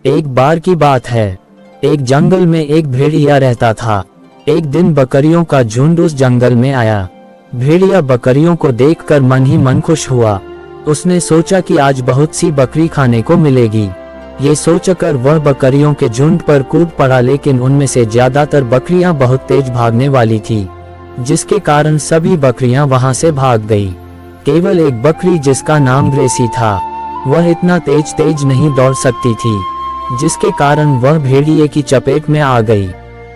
एक बार की बात है, एक जंगल में एक भेड़िया रहता था। एक दिन बकरियों का झुंड उस जंगल में आया। भेड़िया बकरियों को देखकर मन ही मन खुश हुआ। उसने सोचा कि आज बहुत सी बकरी खाने को मिलेगी। ये सोचकर वह बकरियों के झुंड पर कूद पड़ा, लेकिन उनमें से ज्यादातर बकरियां बहुत तेज भागने वाली थी, जिसके कारण सभी बकरियां वहां से भाग गई। केवल एक बकरी जिसका नाम ग्रेसी था, वह इतना तेज नहीं दौड़ सकती थी, जिसके कारण वह भेड़िए की चपेट में आ गई।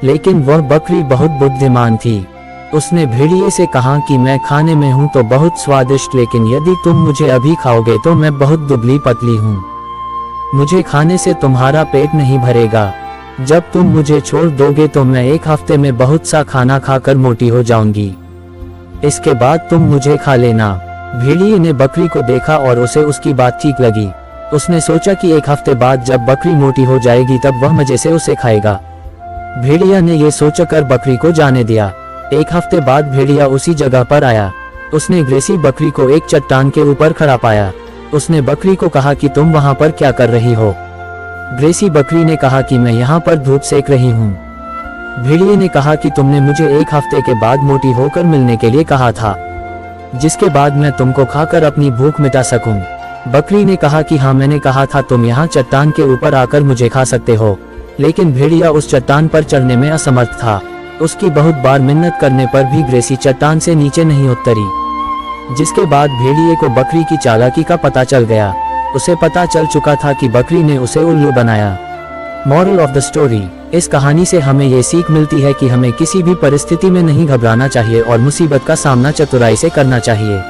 लेकिन वह बकरी बहुत बुद्धिमान थी। उसने भेड़िए से कहा कि मैं खाने में हूँ तो बहुत स्वादिष्ट, लेकिन यदि तुम मुझे अभी खाओगे तो मैं बहुत दुबली पतली हूँ। मुझे खाने से तुम्हारा पेट नहीं भरेगा। जब तुम मुझे छोड़ दोगे तो मैं एक हफ्ते में बहुत सा खाना खाकर मोटी हो जाऊंगी। इसके बाद तुम मुझे खा लेना। भेड़िए ने बकरी को देखा और उसे उसकी बात ठीक लगी। उसने सोचा कि एक हफ्ते बाद जब बकरी मोटी हो जाएगी तब वह मजे से उसे खाएगा। भेड़िया ने यह सोचकर बकरी को जाने दिया। एक हफ्ते बाद भेड़िया उसी जगह पर आया। उसने ग्रेसी बकरी को एक चट्टान के ऊपर खड़ा पाया। उसने बकरी को कहा कि तुम वहां पर क्या कर रही हो। ग्रेसी बकरी ने कहा कि मैं यहाँ पर धूप सेक रही हूँ। भेड़िए ने कहा कि तुमने मुझे एक हफ्ते के बाद मोटी होकर मिलने के लिए कहा था, जिसके बाद मैं तुमको खाकर अपनी भूख मिटा सकूं। बकरी ने कहा कि हाँ, मैंने कहा था तुम यहाँ चट्टान के ऊपर आकर मुझे खा सकते हो। लेकिन भेड़िया उस चट्टान पर चढ़ने में असमर्थ था। उसकी बहुत बार मिन्नत करने पर भी ग्रेसी चट्टान से नीचे नहीं उतरी, जिसके बाद भेड़िए को बकरी की चालाकी का पता चल गया। उसे पता चल चुका था कि बकरी ने उसे उल्लू बनाया। मॉरल ऑफ द स्टोरी, इस कहानी से हमें ये सीख मिलती है कि हमें किसी भी परिस्थिति में नहीं घबराना चाहिए और मुसीबत का सामना चतुराई से करना चाहिए।